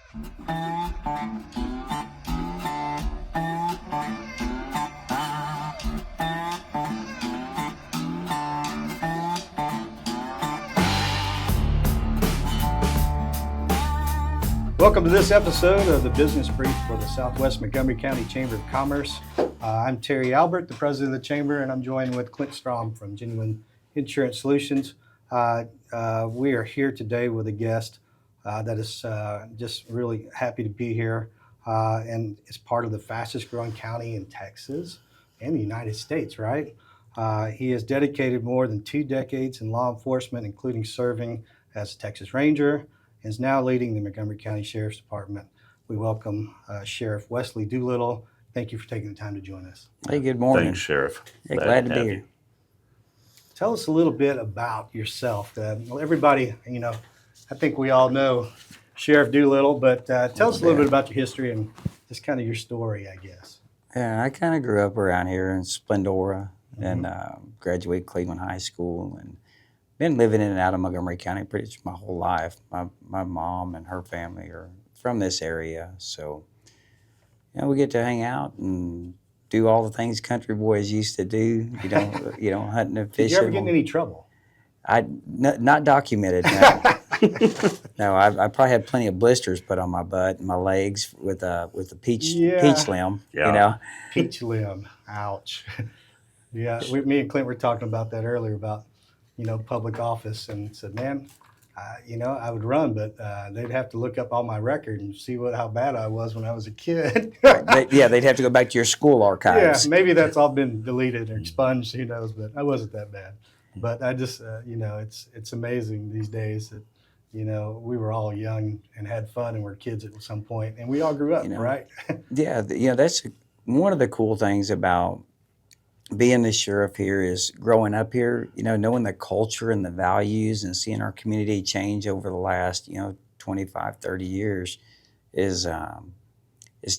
Welcome to this episode of the Business Brief for the Southwest Montgomery County Chamber of Commerce. I'm Terry Albert, the president of the chamber, and I'm joined with Clint Strom from Genuine Insurance Solutions. We are here today with a guest that is just really happy to be here and is part of the fastest growing county in Texas and the United States, right? He has dedicated more than 2 decades in law enforcement, including serving as a Texas Ranger, and is now leading the Montgomery County Sheriff's Department. We welcome Sheriff Wesley Doolittle. Thank you for taking the time to join us. Hey, good morning. Thanks, Sheriff. Hey, glad to be here. Tell us a little bit about yourself. Everybody, I think we all know Sheriff Doolittle, but tell us a little bit about your history and just kind of your story, I guess. Yeah, I kind of grew up around here in Splendora and graduated Cleveland High School and been living in and out of Montgomery County pretty much my whole life. My mom and her family are from this area, so we get to hang out and do all the things country boys used to do. Hunting and fishing. Did you ever get in any trouble? Not documented. No. No, I probably had plenty of blisters put on my butt and my legs with a peach limb. Yeah. Peach limb. Ouch. Yeah, me and Clint were talking about that earlier about public office, and said, man, I would run, but they'd have to look up all my record and see how bad I was when I was a kid. They'd have to go back to your school archives. Yeah, maybe that's all been deleted or expunged, who knows, but I wasn't that bad. But I just, it's amazing these days that, we were all young and had fun and were kids at some point, and we all grew up, right? Yeah, that's one of the cool things about being the sheriff here is growing up here, knowing the culture and the values and seeing our community change over the last, 25, 30 years is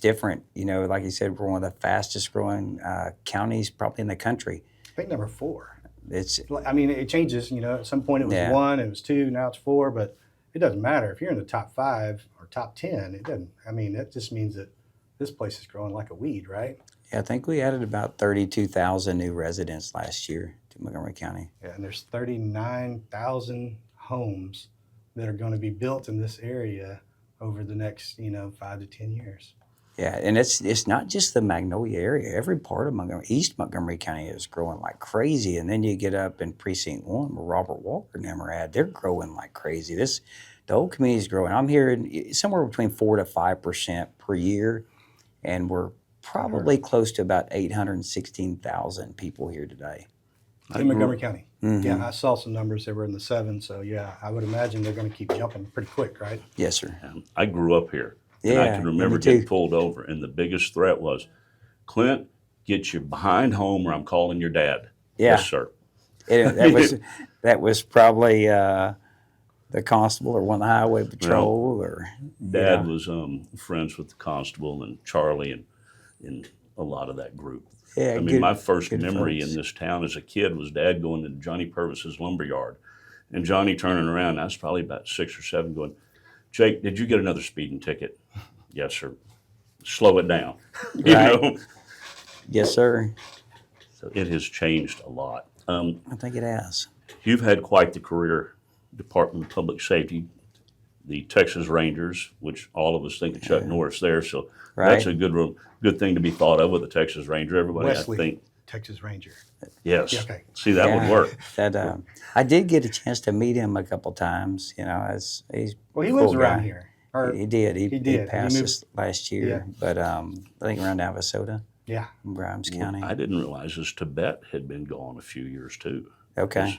different. Like you said, we're one of the fastest growing counties probably in the country. I think number 4. It changes, at some point it was 1, it was 2, now it's 4, but it doesn't matter. If you're in the top 5 or top 10, it doesn't, that just means that this place is growing like a weed, right? Yeah, I think we added about 32,000 new residents last year to Montgomery County. Yeah, and there's 39,000 homes that are going to be built in this area over the next, 5 to 10 years. Yeah, and it's not just the Magnolia area. Every part of East Montgomery County is growing like crazy. And then you get up in Precinct 1 where Robert Walker and them are at. They're growing like crazy. The whole community is growing. I'm hearing somewhere between 4 to 5% per year, and we're probably close to about 816,000 people here today. In Montgomery County. Mm-hmm. Yeah, I saw some numbers that were in the 7, so yeah, I would imagine they're going to keep jumping pretty quick, right? Yes, sir. I grew up here, and Yeah, I can remember getting pulled over, and the biggest threat was, Clint, get you behind home or I'm calling your dad. Yeah. Yes, sir. That was probably the constable or one of the highway patrol. Dad was friends with the constable and Charlie and a lot of that group. Yeah, my first memory folks in this town as a kid was Dad going to Johnny Purvis's lumberyard, and Johnny turning around. I was probably about 6 or 7, going, Jake, did you get another speeding ticket? Yes, sir. Slow it down. Right. Yes, sir. So it has changed a lot. I think it has. You've had quite the career, Department of Public Safety, the Texas Rangers, which all of us think of Chuck Norris there. So that's a good thing to be thought of with the Texas Ranger. Everybody, Wesley, I think. Texas Ranger. Yes. Yeah, okay. See, that would work. I did get a chance to meet him a couple times. As he's he lives around here. He did. He passed moved us last year, but I think around Navasota. Yeah. In Grimes County. I didn't realize his Tibet had been gone a few years too. Okay.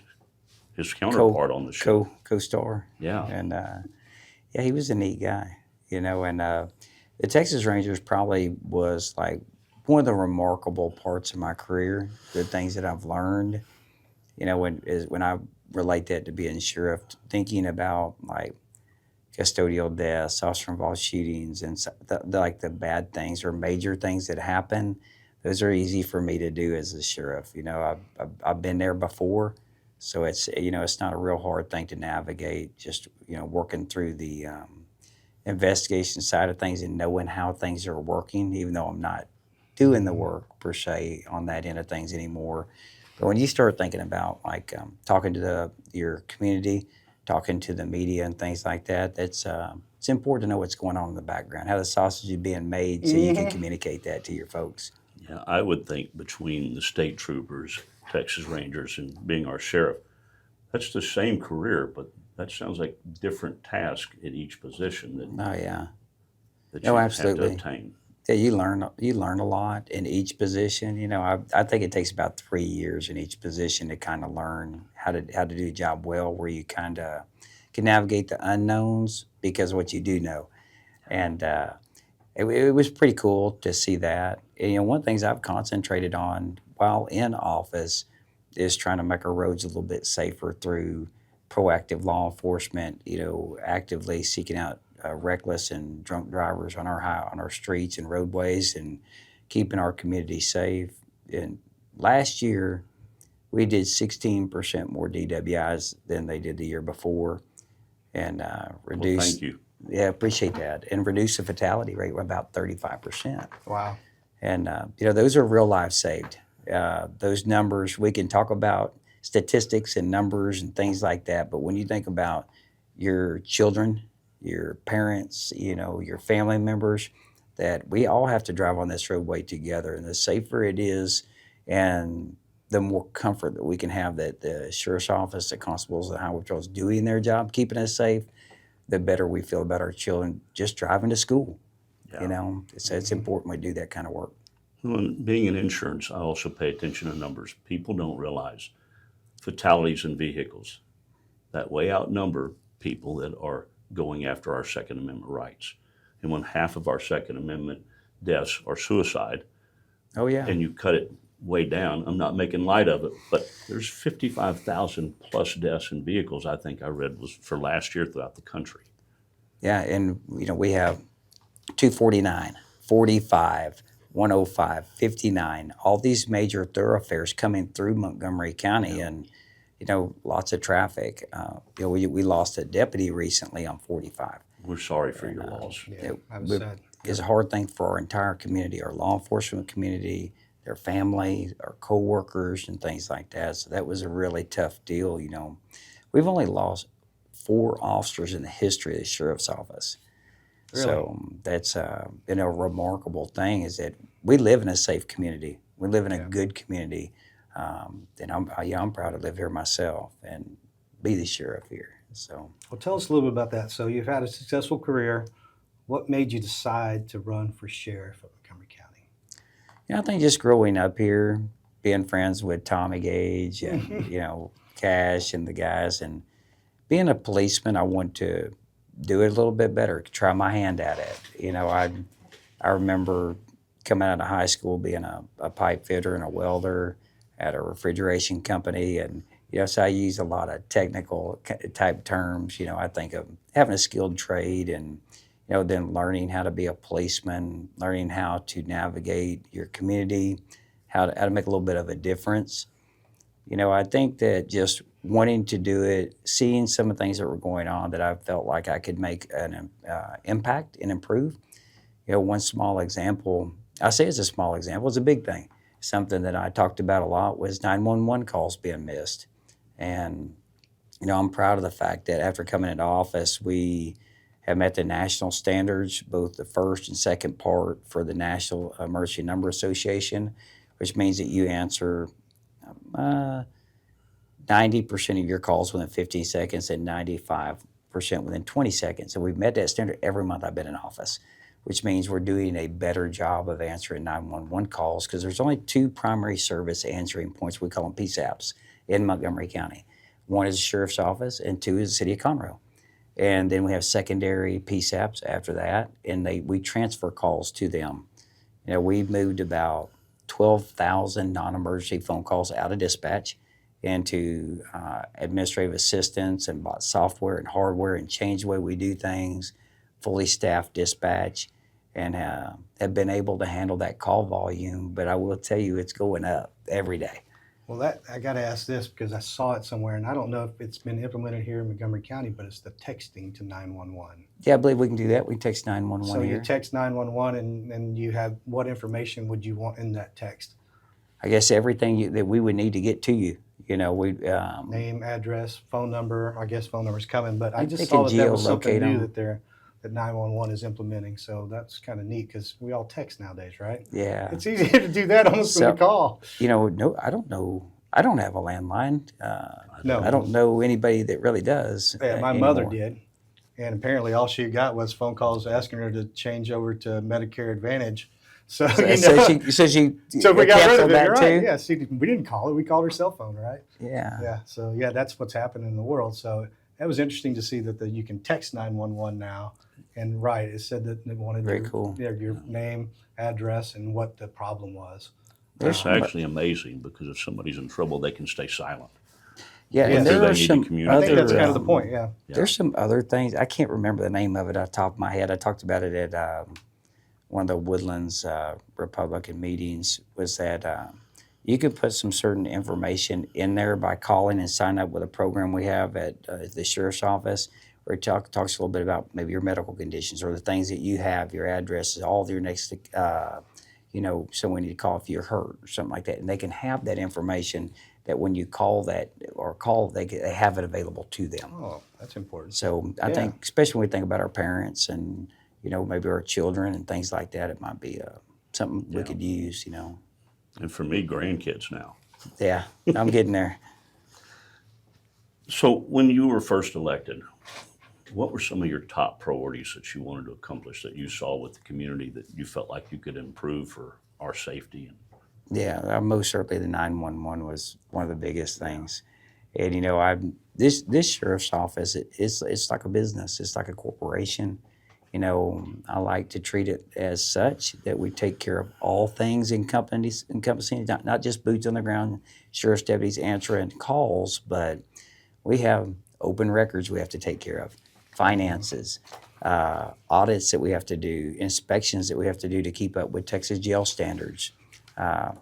His counterpart on the show. Co-star. Yeah. And he was a neat guy, and the Texas Rangers probably was like one of the remarkable parts of my career, the things that I've learned, when I relate that to being sheriff, thinking about like custodial deaths, officer-involved shootings, and the bad things or major things that happen. Those are easy for me to do as a sheriff. I've been there before, so it's not a real hard thing to navigate. Just working through the investigation side of things and knowing how things are working, even though I'm not doing the work per se on that end of things anymore. But when you start thinking about like talking to your community, talking to the media and things like that, it's important to know what's going on in the background, how the sausage is being made, so you can communicate that to your folks. Yeah, I would think between the state troopers, Texas Rangers, and being our sheriff, that's the same career, but that sounds like different task at each position Oh yeah, that no, you absolutely. have to obtain. Yeah, you learn a lot in each position. I think it takes about 3 years in each position to kind of learn how to do a job well, where you kind of can navigate the unknowns because of what you do know. And it was pretty cool to see that. And, one of the things I've concentrated on while in office is trying to make our roads a little bit safer through proactive law enforcement. Actively seeking out reckless and drunk drivers on our streets and roadways, and keeping our community safe. And last year, we did 16% more DWIs than they did the year before, and Well, reduced. thank you. Yeah, appreciate that, and reduce the fatality rate by about 35%. Wow. And those are real lives saved. Those numbers, we can talk about statistics and numbers and things like that, but when you think about your children, your parents, your family members, that we all have to drive on this roadway together. And the safer it is, and the more comfort that we can have that the sheriff's office, the constables, the highway patrols doing their job, keeping us safe, the better we feel about our children just driving to school. Yeah. It's important we do that kind of work. Well, being in insurance, I also pay attention to numbers. People don't realize fatalities in vehicles that way outnumber people that are going after our Second Amendment rights. And when half of our Second Amendment deaths are suicide, Oh yeah. and you cut it way down, I'm not making light of it, but there's 55,000 plus deaths in vehicles, I think I read was for last year throughout the country. Yeah, and we have 249, 45, 105, 59, all these major thoroughfares coming through Montgomery County, and lots of traffic. We lost a deputy recently on 45. We're sorry for your loss. Yeah, I was we- sad. It's a hard thing for our entire community, our law enforcement community, their family, our coworkers, and things like that. So that was a really tough deal. We've only lost 4 officers in the history of the sheriff's office. Really? So that's been a remarkable thing, is that we live in a safe community. We live in a good community. And I'm proud to live here myself and be the sheriff here. So Well, tell us a little bit about that. So you've had a successful career. What made you decide to run for sheriff of Montgomery County? I think just growing up here, being friends with Tommy Gage and Cash and the guys, and being a policeman, I want to do it a little bit better, try my hand at it. I remember coming out of high school being a pipe fitter and a welder at a refrigeration company, and so I use a lot of technical type terms. I think of having a skilled trade, and then learning how to be a policeman, learning how to navigate your community, how to make a little bit of a difference. I think that just wanting to do it, seeing some of the things that were going on, that I felt like I could make an impact and improve. One small example, I say it's a small example, it's a big thing. Something that I talked about a lot was 911 calls being missed. And, I'm proud of the fact that after coming into office, we have met the national standards, both the first and second part for the National Emergency Number Association, which means that you answer 90% of your calls within 15 seconds and 95% within 20 seconds. And we've met that standard every month I've been in office, which means we're doing a better job of answering 911 calls, because there's only 2 primary service answering points, we call them PSAPs, in Montgomery County. One is the sheriff's office, and 2 is the city of Conroe. And then we have secondary PSAPs after that, and we transfer calls to them. We've moved about 12,000 non-emergency phone calls out of dispatch into administrative assistance, and bought software and hardware and changed the way we do things, fully staffed dispatch, and have been able to handle that call volume. But I will tell you, it's going up every day. Well, I got to ask this because I saw it somewhere, and I don't know if it's been implemented here in Montgomery County, but it's the texting to 911. Yeah, I believe we can do that. We text 911 So here. you text 911, and you have what information would you want in that text? I guess everything that we would need to get to you. You know, we Name, address, phone number. I guess phone number's coming, but I just they saw can that was something geolocate new 'em. that 911 is implementing. So that's kind of neat because we all text nowadays, right? Yeah. It's easier to do that almost than So- a call. You know, no, I don't know. I don't have a landline. No. I don't know anybody that really does. Yeah, my mother anymore. did. And apparently all she got was phone calls asking her to change over to Medicare Advantage. So, So, you know, so we got rid canceled of it. that You're right. too? Yeah, see, we didn't call her. We called her cell phone, right? Yeah. Yeah. So, yeah, that's what's happening in the world. So that was interesting to see that you can text 911 now. And right, it said that they wanted Very cool. your name, address, and what the problem was. It's actually amazing because if somebody's in trouble, they can stay silent. Yeah, Yeah. and Do there they are need to some communicate? I think that's other, kind of the point. Yeah. There's some other things. I can't remember the name of it off the top of my head. I talked about it at one of the Woodlands Republican meetings, was that you can put some certain information in there by calling and sign up with a program we have at the Sheriff's Office, where it talks a little bit about maybe your medical conditions or the things that you have, your addresses, all of your next, you know, so we need to call if you're hurt or something like that. And they can have that information that when you call that or call, they have it available to them. Oh, that's important. So I Yeah. think, especially when we think about our parents and, you know, maybe our children and things like that, it might be something we could use, you know. And for me, grandkids now. Yeah, I'm getting there. So when you were first elected, what were some of your top priorities that you wanted to accomplish that you saw with the community that you felt like you could improve for our safety? Yeah, most certainly the 911 was one of the biggest things. And, you know, this sheriff's office, it's like a business. It's like a corporation. You know, I like to treat it as such, that we take care of all things encompassing, not just boots on the ground, sheriff's deputies answering calls, but we have open records we have to take care of, finances, audits that we have to do, inspections that we have to do to keep up with Texas jail standards,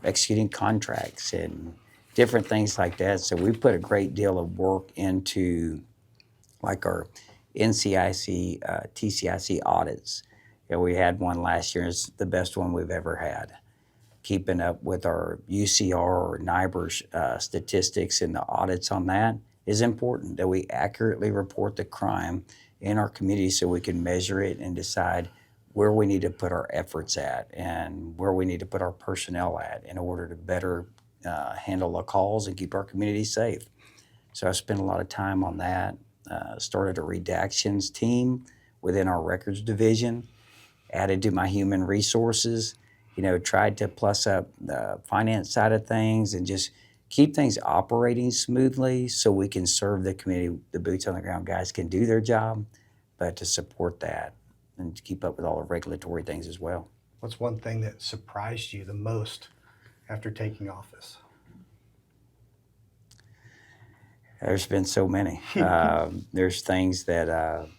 executing contracts and different things like that. So we put a great deal of work into like our NCIC, TCIC audits. You know, we had one last year. It's the best one we've ever had. Keeping up with our UCR or NIBR statistics and the audits on that is important, that we accurately report the crime in our community so we can measure it and decide where we need to put our efforts at and where we need to put our personnel at in order to better handle the calls and keep our community safe. So I spent a lot of time on that. Started a redactions team within our records division, added to my human resources, you know, tried to plus up the finance side of things and just keep things operating smoothly so we can serve the community. The boots on the ground guys can do their job, but to support that and to keep up with all the regulatory things as well. What's one thing that surprised you the most after taking office? There's been so many. There's things that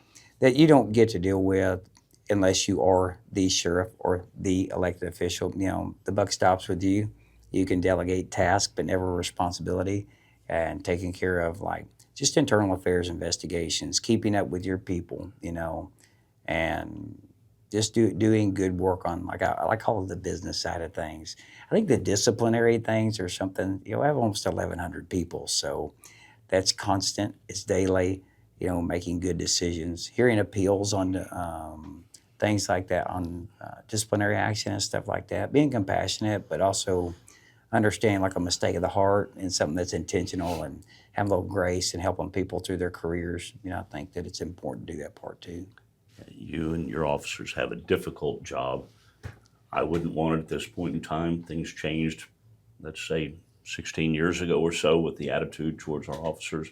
you don't get to deal with unless you are the sheriff or the elected official. You know, the buck stops with you. You can delegate tasks, but never responsibility. And taking care of like just internal affairs investigations, keeping up with your people, you know, and just doing good work on, like I call it the business side of things. I think the disciplinary things are something, you know, I have almost 1,100 people, so that's constant. It's daily, you know, making good decisions, hearing appeals on things like that, on disciplinary action and stuff like that, being compassionate, but also understanding like a mistake of the heart and something that's intentional and having a little grace and helping people through their careers. You know, I think that it's important to do that part too. You and your officers have a difficult job. I wouldn't want it at this point in time. Things changed, let's say, 16 years ago or so with the attitude towards our officers.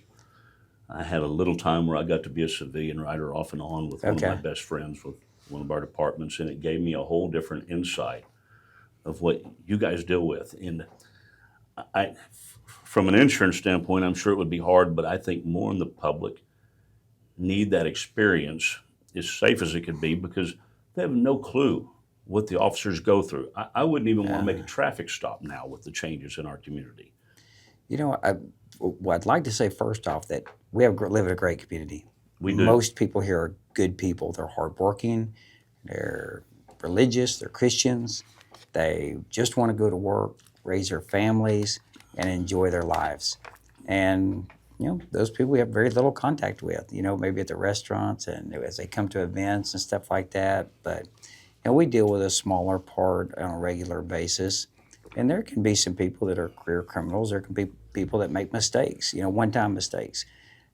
I had a little time where I got to be a civilian rider off and on with one of my best friends with one of our departments, and it gave me a whole different insight of what you guys deal with. And from an insurance standpoint, I'm sure it would be hard, but I think more in the public need that experience as safe as it could be because they have no clue what the officers go through. I wouldn't even want to make a traffic stop now with the changes in our community. You know, well, I'd like to say first off that we live in a great community. We do. Most people here are good people. They're hardworking. They're religious. They're Christians. They just want to go to work, raise their families, and enjoy their lives. And those people we have very little contact with. Maybe at the restaurants and as they come to events and stuff like that. But we deal with a smaller part on a regular basis. And there can be some people that are career criminals. There can be people that make mistakes, one-time mistakes.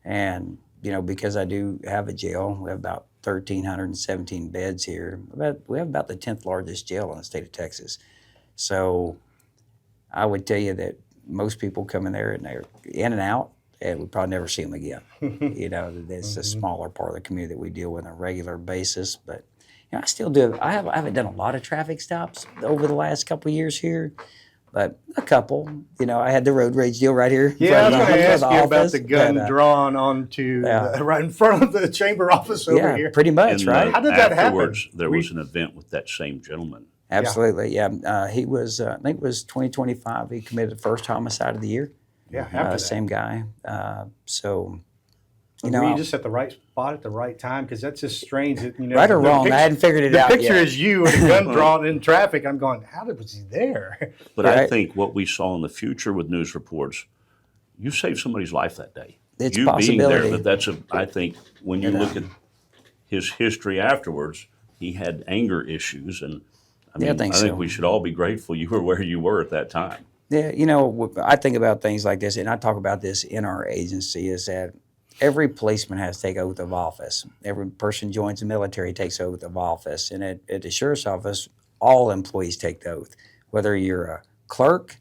And, because I do have a jail, we have about 1,317 beds here. We have about the 10th largest jail in the state of Texas. So I would tell you that most people come in there and they're in and out, and we probably never see them again. It's a smaller part of the community that we deal with on a regular basis. But I still do. I haven't done a lot of traffic stops over the last couple of years here, but a couple. I had the road rage deal right here. Yeah, I was going to ask you about office, the gun drawn onto right in front of the chamber office over here. Pretty much, right? How did that happen? Afterwards, there was an event with that same gentleman. Absolutely, yeah. He was, I think it was 2025. He committed the first homicide of the year. Yeah, after that. Same guy. Were you just at the right spot at the right time? Because that's just strange. That, right or wrong, I hadn't figured it out yet. The picture yet. is you with a gun drawn in traffic. I'm going, was he there? But I think what we saw in the future with news reports, you saved somebody's life that day. It's you possibility. being there, I think when you look at his history afterwards, he had anger issues. And I think we should all be grateful you were where you were at that time. Yeah, I think about things like this, and I talk about this in our agency, is that every policeman has to take oath of office. Every person joins the military takes oath of office. And at the sheriff's office, all employees take the oath. Whether you're a clerk,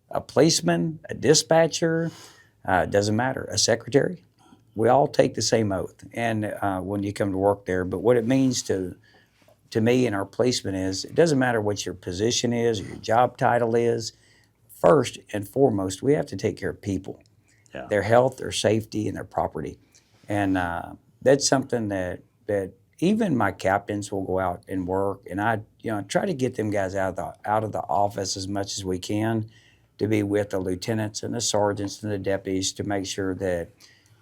a policeman, a dispatcher, doesn't matter, a secretary, we all take the same oath. And when you come to work there, but what it means to me and our policemen is, it doesn't matter what your position is or your job title is. First and foremost, we have to take care of people. Yeah. Their health, their safety, and their property. And that's something that even my captains will go out and work, and I try to get them guys out of the office as much as we can to be with the lieutenants and the sergeants and the deputies to make sure that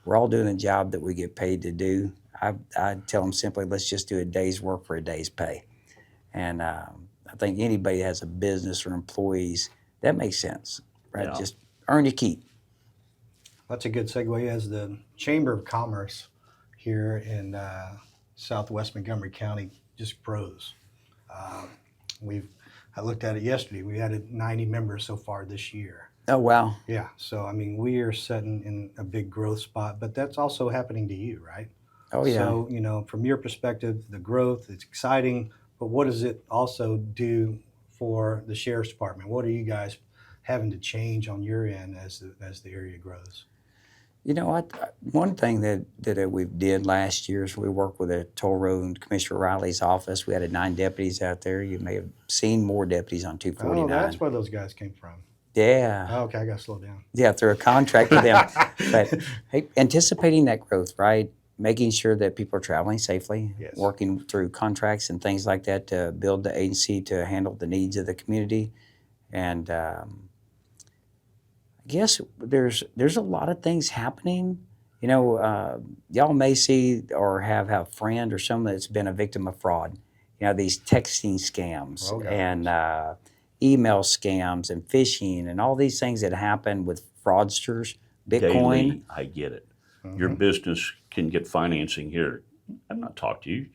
we're all doing the job that we get paid to do. I tell them simply, let's just do a day's work for a day's pay. And I think anybody that has a business or employees, that makes sense, right? Yeah. Just earn your keep. That's a good segue. As the Chamber of Commerce here in Southwest Montgomery County just grows. I looked at it yesterday. We added 90 members so far this year. Oh, wow. Yeah. So, we are sitting in a big growth spot, but that's also happening to you, right? Oh, yeah. So, from your perspective, the growth, it's exciting, but what does it also do for the Sheriff's Department? What are you guys having to change on your end as the area grows? One thing that we did last year is we worked with a toll road in Commissioner Riley's office. We had 9 deputies out there. You may have seen more deputies on 249. Oh, that's where those guys came from. Yeah. Oh, okay, I got to slow down. Yeah, through a contract with them. But hey, anticipating that growth, right? Making sure that people are traveling safely, yes. Working through contracts and things like that to build the agency to handle the needs of the community. And I guess there's a lot of things happening. Y'all may see or have a friend or someone that's been a victim of fraud. These texting scams and email scams and phishing and all these things that happen with fraudsters, Bitcoin. Daily, I get it. Mm-hmm. Your business can get financing here. I'm not talking to you.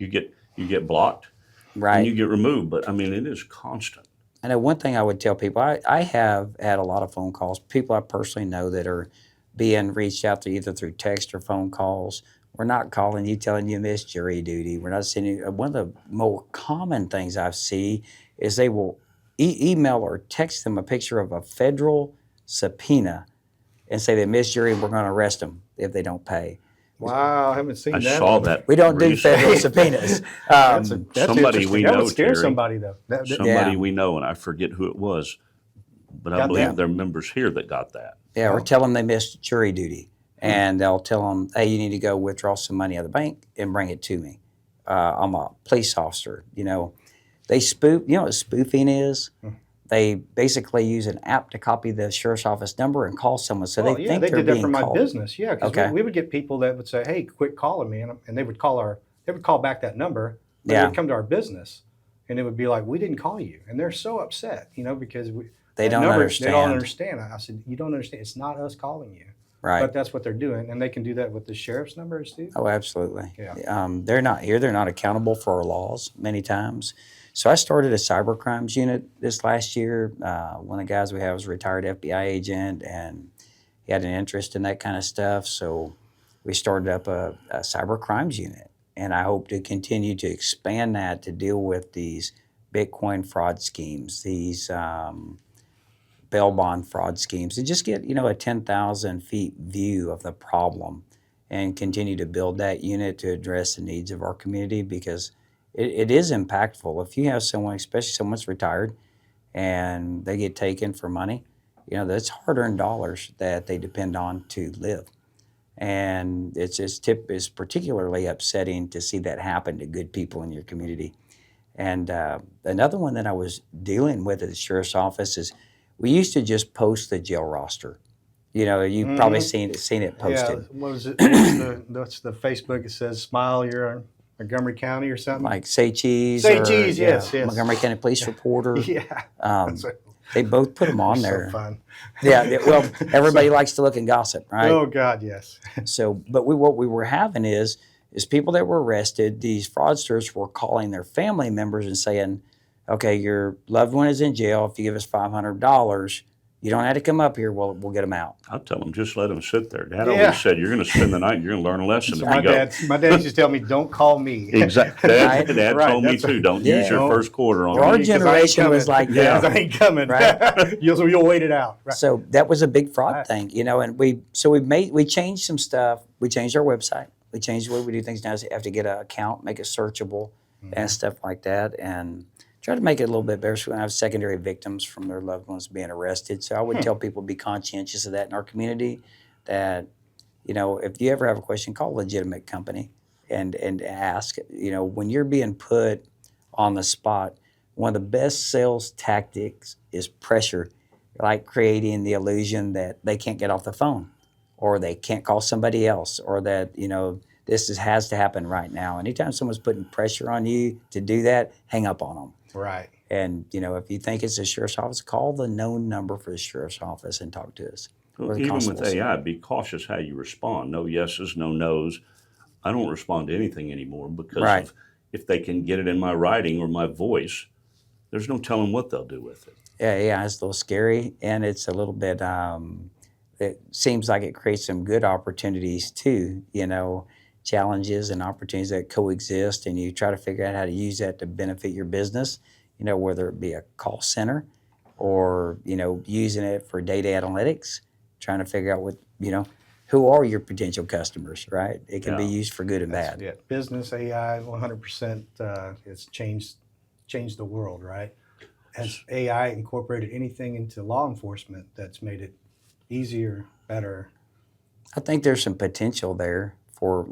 You get blocked, right? And you get removed. But it is constant. I know one thing I would tell people, I have had a lot of phone calls, people I personally know that are being reached out to either through text or phone calls. We're not calling you telling you missed jury duty. We're not sending you. One of the more common things I see is they will email or text them a picture of a federal subpoena and say they missed jury and we're going to arrest them if they don't pay. Wow, I haven't seen that. I saw that. We don't do federal subpoenas. That's somebody we know, that would scare Terry, somebody, though. Somebody we know, and I forget who it was, but I believe there are members here that got that. Yeah, or tell them they missed jury duty, and they'll tell them, hey, you need to go withdraw some money out of the bank and bring it to me. I'm a police officer. They spoof. You know what spoofing is? they basically use an app to copy the sheriff's office number and call someone. So Well, they yeah, think they they're did that being for my called. business. Yeah, because Okay. we would get people that would say, "Hey, quit calling me," and they would call back that number. But Yeah. they'd come to our business, and it would be like, "We didn't call you," and they're so upset, because They that don't number, understand. They don't understand. I said, "You don't understand. It's not us calling you." Right. But that's what they're doing, and they can do that with the sheriff's numbers too. Oh, absolutely. Yeah. They're not here. They're not accountable for our laws many times. So I started a cyber crimes unit this last year. One of the guys we have was a retired FBI agent, and he had an interest in that kind of stuff. So we started up a cyber crimes unit, and I hope to continue to expand that to deal with these Bitcoin fraud schemes, these bail bond fraud schemes, and just get a 10,000 feet view of the problem, and continue to build that unit to address the needs of our community, because it is impactful. If you have someone, especially someone's retired, and they get taken for money, that's hard-earned dollars that they depend on to live. And it's particularly upsetting to see that happen to good people in your community. And another one that I was dealing with at the sheriff's office is we used to just post the jail roster. You've probably seen it posted. Yeah. What was it? What's the Facebook? It says, "Smile, you're in Montgomery County" or something. Like Say Cheese. Say Cheese, yes. Montgomery County Police Reporter. Yeah. They both put them on They're there. so fun. Yeah. Well, everybody likes to look and gossip, right? Oh God, yes. So, but what we were having is people that were arrested. These fraudsters were calling their family members and saying, "Okay, your loved one is in jail. If you give us $500, you don't have to come up here. We'll get them out." I'll tell them, just let them sit there. Dad Yeah. always said, you're going to spend the night and you're going to learn a lesson So if you go. my dad used to tell me, "Don't call me." Exactly. Right. Dad Right, told me that's too. Don't use your Yeah. first quarter on Well, our me. 'Cause I ain't generation was coming. like Yeah, that. I ain't coming. Right. You'll wait it out. Right. So that was a big fraud Right. thing, and we changed some stuff. We changed our website. We changed the way we do things now. So you have to get an account, make it searchable, and stuff like that, and try to make it a little bit better so we don't have secondary victims from their loved ones being arrested. So I would tell people, be conscientious of that in our community, that, if you ever have a question, call a legitimate company and ask. When you're being put on the spot, one of the best sales tactics is pressure, like creating the illusion that they can't get off the phone, or they can't call somebody else, or that, this has to happen right now. Anytime someone's putting pressure on you to do that, hang up on them. Right. And, if you think it's the sheriff's office, call the known number for the sheriff's office and talk to us. Or Well, the even with constables. AI, be cautious how you respond. No yeses, no nos. I don't respond to anything anymore because Right. of, if they can get it in my writing or my voice, there's no telling what they'll do with it. Yeah, it's a little scary, and it's a little bit, it seems like it creates some good opportunities too, challenges and opportunities that coexist, and you try to figure out how to use that to benefit your business, whether it be a call center or, using it for data analytics, trying to figure out what, who are your potential customers, right? It can be Yeah. used for good and That's bad. it. Business AI, 100%. It's changed the world, right? Has AI incorporated anything into law enforcement that's made it easier, better? I think there's some potential there for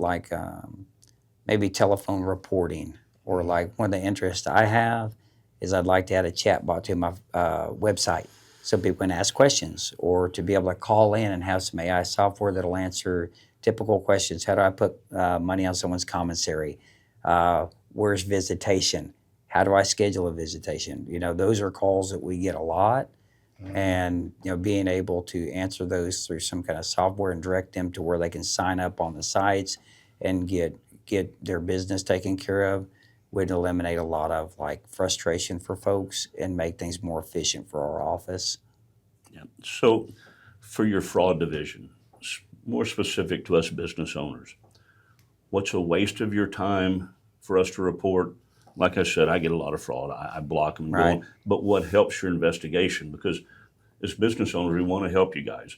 maybe telephone reporting, or like one of the interests I have is I'd like to add a chat bot to my website so people can ask questions, or to be able to call in and have some AI software that'll answer typical questions. How do I put money on someone's commissary? Where's visitation? How do I schedule a visitation? Those are calls that we get a lot. And being able to answer those through some kind of software and direct them to where they can sign up on the sites and get their business taken care of would eliminate a lot of frustration for folks and make things more efficient for our office. Yeah. So for your fraud division, more specific to us business owners, what's a waste of your time for us to report? Like I said, I get a lot of fraud. I block them and go Right. on. But what helps your investigation? Because as business owners, we want to help you guys.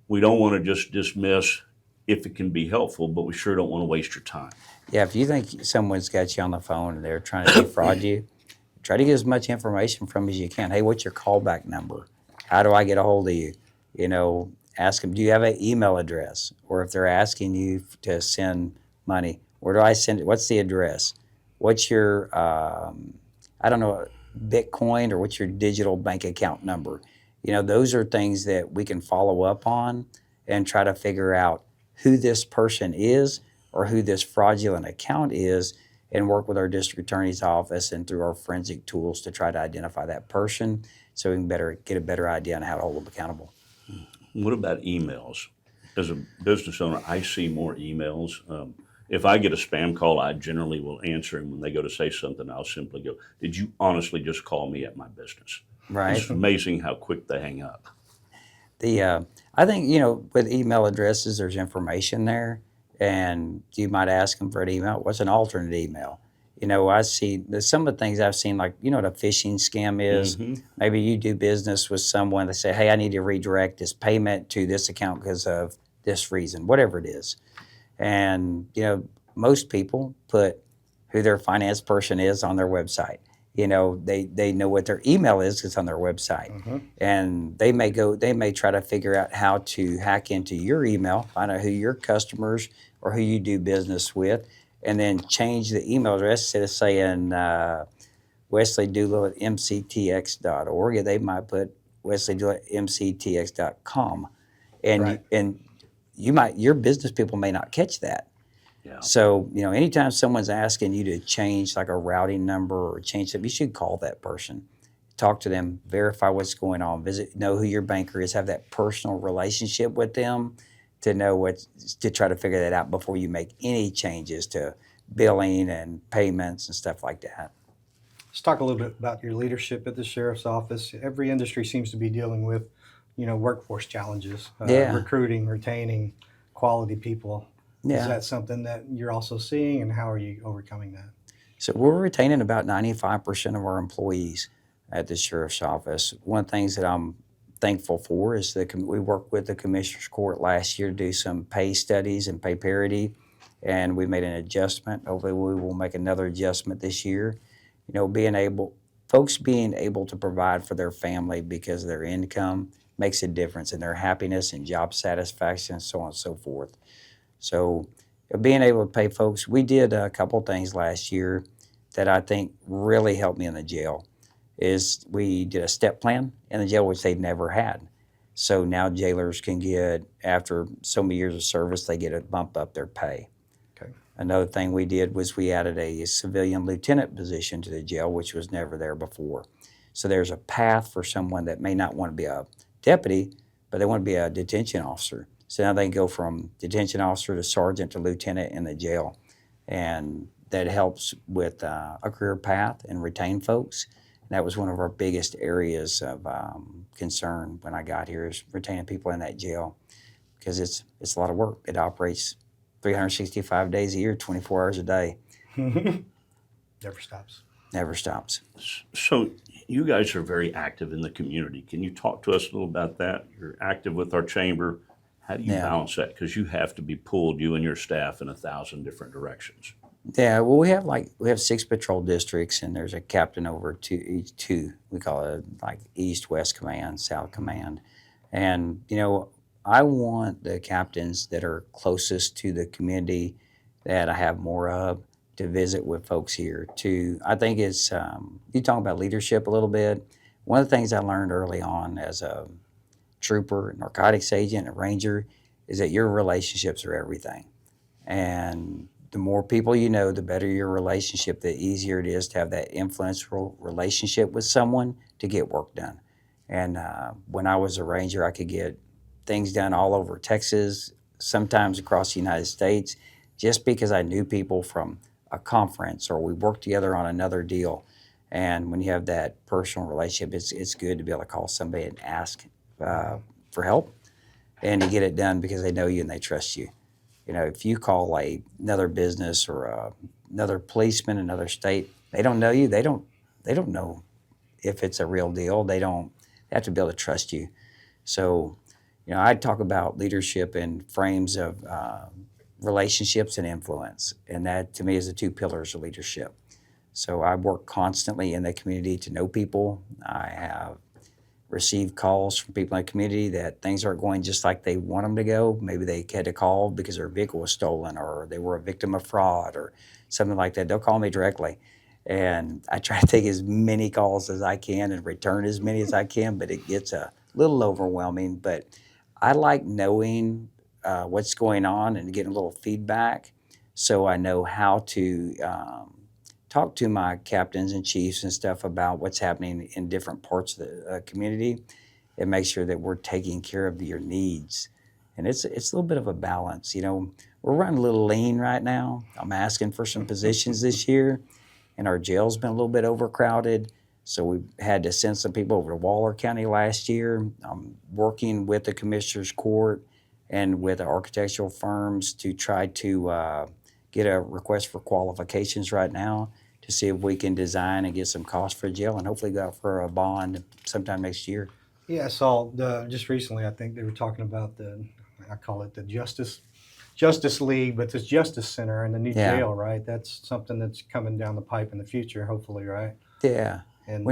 We don't want to just dismiss if it can be helpful, but we sure don't want to waste your time. Yeah, if you think someone's got you on the phone and they're trying to defraud you, try to get as much information from them as you can. Hey, what's your callback number? How do I get a hold of you? Ask them, do you have an email address? Or if they're asking you to send money, where do I send it? What's the address? What's your, I don't know, Bitcoin or what's your digital bank account number? Those are things that we can follow up on and try to figure out who this person is or who this fraudulent account is, and work with our district attorney's office and through our forensic tools to try to identify that person so we can get a better idea on how to hold them accountable. What about emails? As a business owner, I see more emails. If I get a spam call, I generally will answer, and when they go to say something, I'll simply go, "Did you honestly just call me at my business?" Right. It's amazing how quick they hang up. I think, with email addresses, there's information there, and you might ask them for an email. What's an alternate email? I see some of the things I've seen, like, what a phishing scam is. Maybe you do business with someone that say, hey, I need to redirect this payment to this account because of this reason, whatever it is. And, most people put who their finance person is on their website. They know what their email is because it's on their website. And they may try to figure out how to hack into your email, find out who your customers or who you do business with, and then change the email address instead of saying Wesley Doolittle at mctx.org. They might put Wesley Doolittle at mctx.com. And, Right. and your business people may not catch that. Yeah. So, anytime someone's asking you to change like a routing number or change something, you should call that person, talk to them, verify what's going on, know who your banker is, have that personal relationship with them to know to try to figure that out before you make any changes to billing and payments and stuff like that. Let's talk a little bit about your leadership at the sheriff's office. Every industry seems to be dealing with, workforce challenges, recruiting, retaining quality people. Yeah. Is that something that you're also seeing, and how are you overcoming that? So we're retaining about 95% of our employees at the sheriff's office. One of the things that I'm thankful for is that we worked with the Commissioner's Court last year to do some pay studies and pay parity, and we made an adjustment. Hopefully we will make another adjustment this year. Folks being able to provide for their family because of their income makes a difference in their happiness and job satisfaction and so on and so forth. So being able to pay folks, we did a couple things last year that I think really helped me in the jail. Is we did a step plan in the jail, which they'd never had. So now jailers can get, after so many years of service, they get a bump up their pay. Okay. Another thing we did was we added a civilian lieutenant position to the jail, which was never there before. So there's a path for someone that may not want to be a deputy, but they want to be a detention officer. So now they can go from detention officer to sergeant to lieutenant in the jail. And that helps with a career path and retain folks. And that was one of our biggest areas of concern when I got here, is retaining people in that jail, because it's a lot of work. It operates 365 days a year, 24 hours a day. Never stops. Never stops. So you guys are very active in the community. Can you talk to us a little about that? You're active with our chamber. How do you balance that? Because you have to be pulled, you and your staff, in 1,000 different directions. Yeah, well, we have 6 patrol districts, and there's a captain over each two. We call it like East, West Command, South Command. And, I want the captains that are closest to the community that I have more of to visit with folks here. I think it's, you talk about leadership a little bit. One of the things I learned early on as a trooper, narcotics agent, a ranger, is that your relationships are everything. And the more people you know, the better your relationship, the easier it is to have that influential relationship with someone to get work done. And when I was a ranger, I could get things done all over Texas, sometimes across the United States, just because I knew people from a conference or we worked together on another deal. And when you have that personal relationship, it's good to be able to call somebody and ask for help and to get it done because they know you and they trust you. If you call another business or another policeman, another state, they don't know you. They don't know if it's a real deal. They have to be able to trust you. So, I talk about leadership in frames of relationships and influence, and that to me is the 2 pillars of leadership. So I work constantly in the community to know people. I have received calls from people in the community that things aren't going just like they want them to go. Maybe they had to call because their vehicle was stolen or they were a victim of fraud or something like that. They'll call me directly. And I try to take as many calls as I can and return as many as I can, but it gets a little overwhelming. But I like knowing what's going on and getting a little feedback, so I know how to talk to my captains and chiefs and stuff about what's happening in different parts of the community, and make sure that we're taking care of your needs. And it's a little bit of a balance. We're running a little lean right now. I'm asking for some positions this year, and our jail's been a little bit overcrowded. So we had to send some people over to Waller County last year. I'm working with the Commissioner's Court and with the architectural firms to try to get a request for qualifications right now to see if we can design and get some costs for jail, and hopefully go out for a bond sometime next year. Yeah, I saw just recently, I think they were talking about I call it the Justice League, but this Justice Center and the new Yeah. jail, right? That's something that's coming down the pipe in the future, hopefully, right? Yeah. And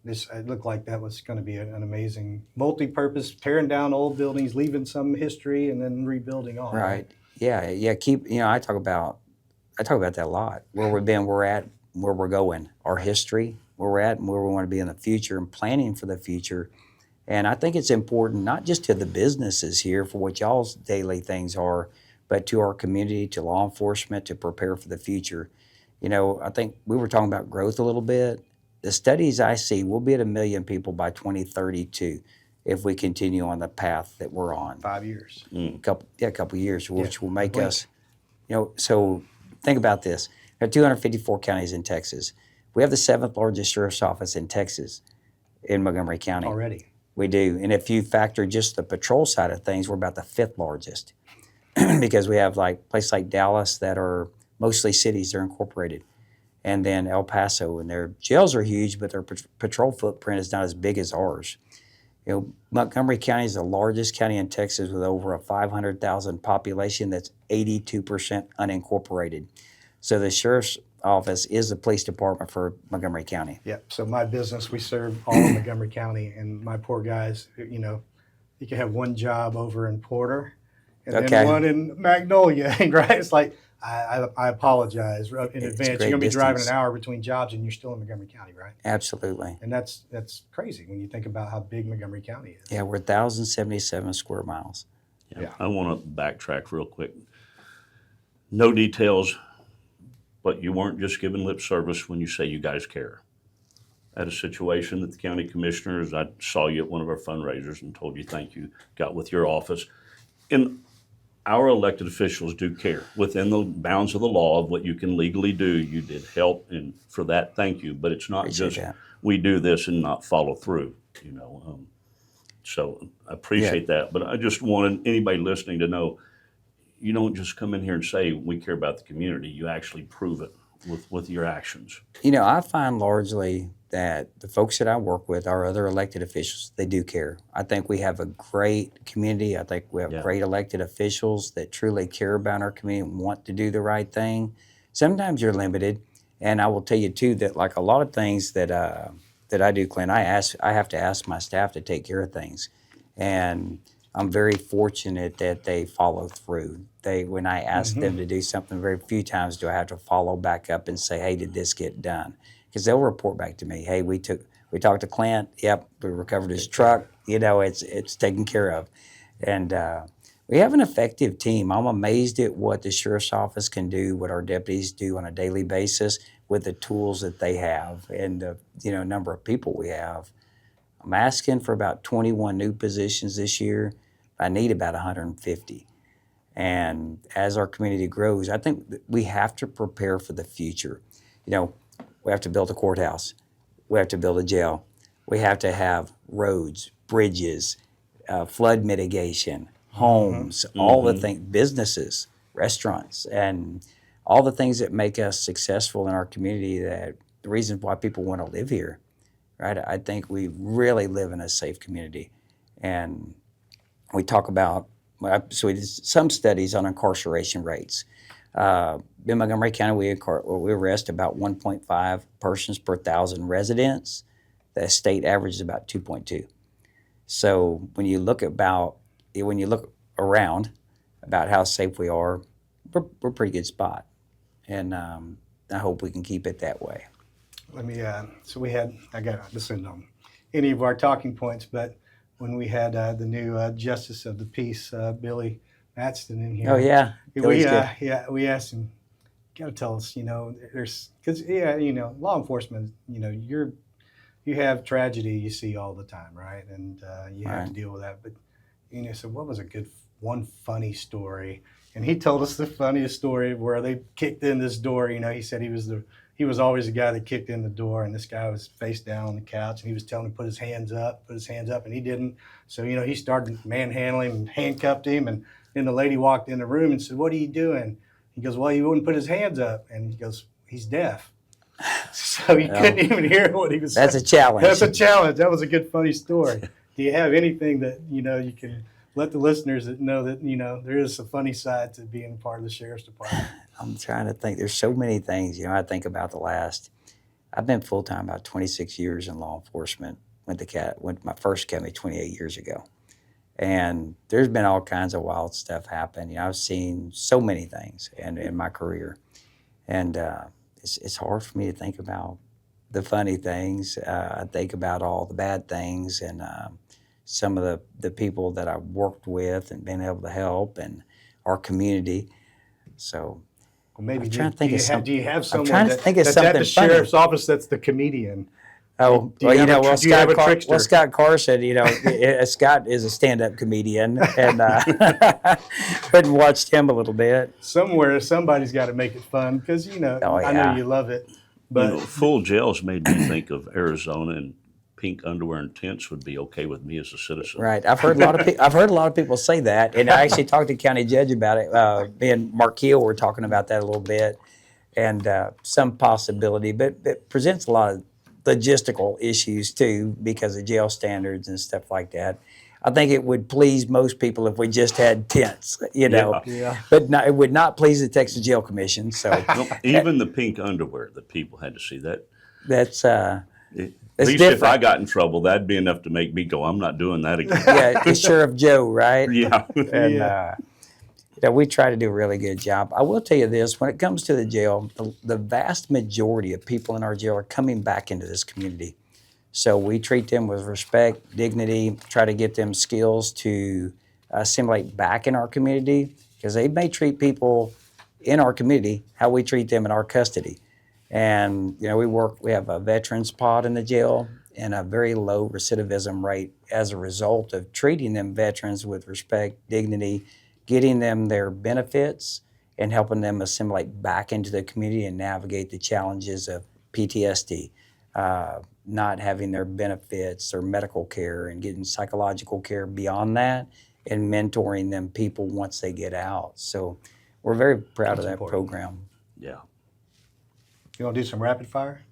it looked like that was going to be an amazing multi-purpose, tearing down old buildings, leaving some history, and then rebuilding all. Right. Yeah. Yeah. I talk about that a lot. Where we've been, where we're at, where we're going, our history, where we're at, and where we want to be in the future, and planning for the future. And I think it's important, not just to the businesses here for what y'all's daily things are, but to our community, to law enforcement, to prepare for the future. I think we were talking about growth a little bit. The studies I see, we'll be at 1 million people by 2032 if we continue on the path that we're on. 5 years. A couple years, which will make blink. us, so think about this. There are 254 counties in Texas. We have the 7th largest sheriff's office in Texas, in Montgomery County. Already. We do. And if you factor just the patrol side of things, we're about the 5th largest because we have places like Dallas that are mostly cities, they're incorporated. And then El Paso, and their jails are huge, but their patrol footprint is not as big as ours. Montgomery County is the largest county in Texas with over a 500,000 population that's 82% unincorporated. So the sheriff's office is the police department for Montgomery County. Yeah. So my business, we serve all of Montgomery County, and my poor guys, you can have one job over in Porter, and then one in Magnolia, right? It's like I apologize in advance. You're gonna be driving an hour between jobs, and you're still in Montgomery County, right? Absolutely. And that's crazy when you think about how big Montgomery County is. Yeah, we're 1,077 square miles. Yeah. I want to backtrack real quick. No details, but you weren't just giving lip service when you say you guys care. I had a situation that the county commissioners, I saw you at one of our fundraisers and told you thank you, got with your office. And our elected officials do care within the bounds of the law of what you can legally do. You did help, and for that, thank you. But it's not just we do this and not follow through, So I appreciate that. But I just wanted anybody listening to know, you don't just come in here and say we care about the community. You actually prove it with your actions. I find largely that the folks that I work with, our other elected officials, they do care. I think we have a great community. I think we have great elected officials that truly care about our community and want to do the right thing. Sometimes you're limited, and I will tell you too that a lot of things that I do, Clint, I have to ask my staff to take care of things, and I'm very fortunate that they follow through. When I ask them to do something, very few times do I have to follow back up and say, "Hey, did this get done?" Because they'll report back to me, "Hey, we talked to Clint. Yep, we recovered his truck. It's taken care of." And we have an effective team. I'm amazed at what the sheriff's office can do, what our deputies do on a daily basis with the tools that they have and the number of people we have. I'm asking for about 21 new positions this year. I need about 150. And as our community grows, I think that we have to prepare for the future. We have to build a courthouse. We have to build a jail. We have to have roads, bridges, flood mitigation, homes, all the things, businesses, restaurants, and all the things that make us successful in our community, that the reasons why people want to live here, right? I think we really live in a safe community. And we talk about, so we did some studies on incarceration rates. In Montgomery County, we arrest about 1.5 persons per 1,000 residents. The state average is about 2.2. So when you look around about how safe we are, we're a pretty good spot. And I hope we can keep it that way. Let me, so I got this in any of our talking points, but when we had the new Justice of the Peace, Billy Matston in here. Oh, yeah. We asked him, got to tell us, because law enforcement, you have tragedy you see all the time, right? And you have to deal with that. But so what was one funny story? And he told us the funniest story where they kicked in this door. He said he was always the guy that kicked in the door, and this guy was face down on the couch, and he was telling him to put his hands up, and he didn't. So he started manhandling him and handcuffed him, and then the lady walked in the room and said, "What are you doing?" He goes, "Well, he wouldn't put his hands up," and he goes, "He's deaf." So he couldn't even hear what he was saying. That's a challenge. That's a challenge. That was a good, funny story. Do you have anything that, you can let the listeners know that, there is a funny side to being part of the Sheriff's Department? I'm trying to think. There's so many things, I think about I've been full-time about 26 years in law enforcement. Went to my first academy 28 years ago. And there's been all kinds of wild stuff happen. I've seen so many things in my career. And it's hard for me to think about the funny things. I think about all the bad things and some of the people that I've worked with and been able to help and our community. So maybe do you have someone that's at the funny Sheriff's office that's the comedian? Oh, Scott Carson, Scott is a stand-up comedian, and went and watched him a little bit. Somewhere, somebody's got to make it fun because, I know you love it. But full jails made me think of Arizona, and pink underwear and tents would be okay with me as a citizen. Right. I've heard a lot of people say that, and I actually talked to the county judge about it. Me and Mark Keel were talking about that a little bit, and some possibility, but it presents a lot of logistical issues too because of jail standards and stuff like that. I think it would please most people if we just had tents, Yeah. But it would not please the Texas Jail Commission. So even the pink underwear, the people had to see that. That's At least different. if I got in trouble, that'd be enough to make me go, I'm not doing that again. Yeah, it's Sheriff Joe, right? Yeah. And we try to do a really good job. I will tell you this, when it comes to the jail, the vast majority of people in our jail are coming back into this community. So we treat them with respect, dignity, try to get them skills to assimilate back in our community, because they may treat people in our community how we treat them in our custody. And we have a veterans pod in the jail and a very low recidivism rate as a result of treating them veterans with respect, dignity, getting them their benefits and helping them assimilate back into the community and navigate the challenges of PTSD, not having their benefits or medical care and getting psychological care beyond that and mentoring them people once they get out. So we're very proud of that program. Yeah. You want to do some rapid fire?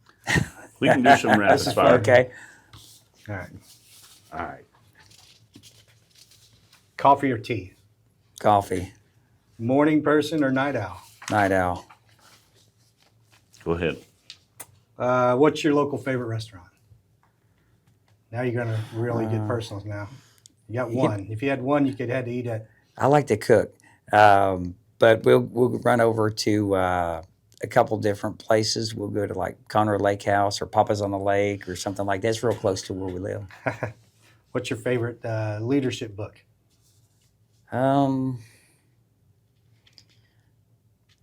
We can do some rapid fire. Okay. All right. Coffee or tea? Coffee. Morning person or night owl? Night owl. Go ahead. What's your local favorite restaurant? Now you're going to really get personal now. You got one. If you had one, you had to eat at. I like to cook, but we'll run over to a couple different places. We'll go to like Conroe Lake House or Papa's on the Lake or something like that. It's real close to where we live. What's your favorite leadership book? I've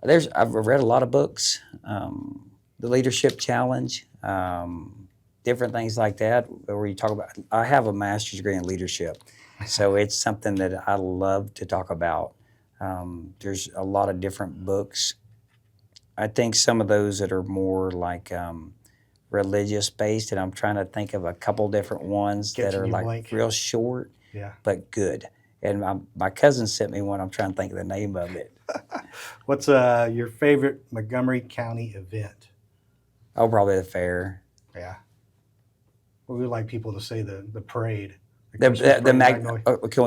read a lot of books. The Leadership Challenge, different things like that, where you talk about. I have a master's degree in leadership, so it's something that I love to talk about. There's a lot of different books. I think some of those that are more like religious based, and I'm trying to think of a couple different ones that are like real short, but good. And my cousin sent me one. I'm trying to think of the name of it. What's your favorite Montgomery County event? Oh, probably the fair. Yeah. Well, we would like people to say the parade. Can we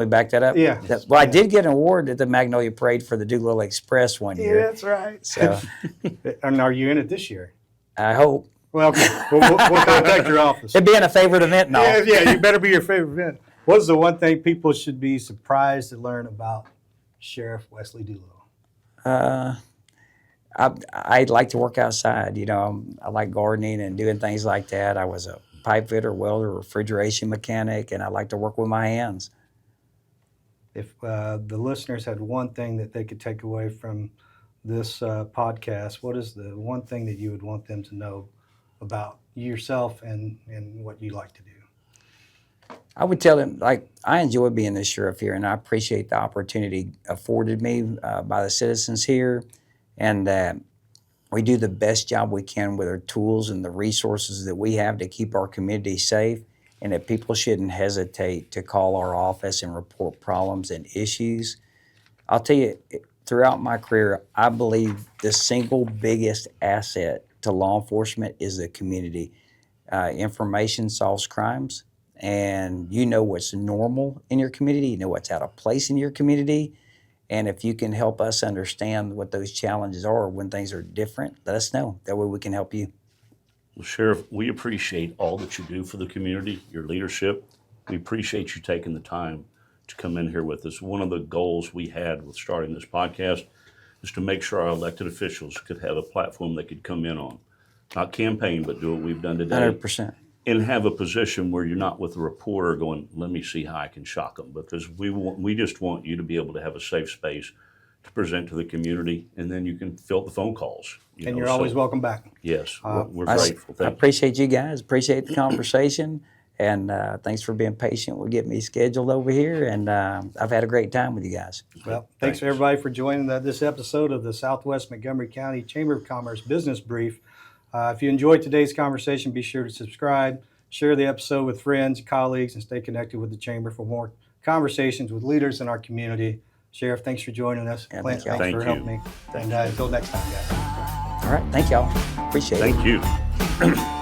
back that up? Yeah. I did get an award at the Magnolia Parade for the Doolittle Express one year. Yeah, that's right. So, and are you in it this year? I hope. Well, okay. We'll contact your office. It being a favorite event and all. Yeah, you better be your favorite event. What's the one thing people should be surprised to learn about Sheriff Wesley Doolittle? I like to work outside. I like gardening and doing things like that. I was a pipe fitter, welder, refrigeration mechanic, and I like to work with my hands. If the listeners had one thing that they could take away from this podcast, what is the one thing that you would want them to know about yourself and what you like to do? I would tell them, I enjoy being the sheriff here, and I appreciate the opportunity afforded me by the citizens here, and that we do the best job we can with our tools and the resources that we have to keep our community safe, and that people shouldn't hesitate to call our office and report problems and issues. I'll tell you, throughout my career, I believe the single biggest asset to law enforcement is the community. Information solves crimes, and you know what's normal in your community, you know what's out of place in your community, and if you can help us understand what those challenges are when things are different, let us know. That way we can help you. Well, Sheriff, we appreciate all that you do for the community, your leadership. We appreciate you taking the time to come in here with us. One of the goals we had with starting this podcast is to make sure our elected officials could have a platform they could come in on. Not campaign, but do what we've done today. 100%. And have a position where you're not with a reporter going, let me see how I can shock them. Because we just want you to be able to have a safe space to present to the community, and then you can fill the phone calls. And you're always welcome back. Yes, we're grateful. I appreciate you guys, appreciate the conversation, and thanks for being patient with getting me scheduled over here, and I've had a great time with you guys. Well, thanks everybody for joining this episode of the Southwest Montgomery County Chamber of Commerce Business Brief. If you enjoyed today's conversation, be sure to subscribe, share the episode with friends, colleagues, and stay connected with the Chamber for more conversations with leaders in our community. Sheriff, thanks for joining us. Yeah, Clint, thank thanks you. for helping me. And until next time, guys. All right, thank y'all. Appreciate it. Thank you.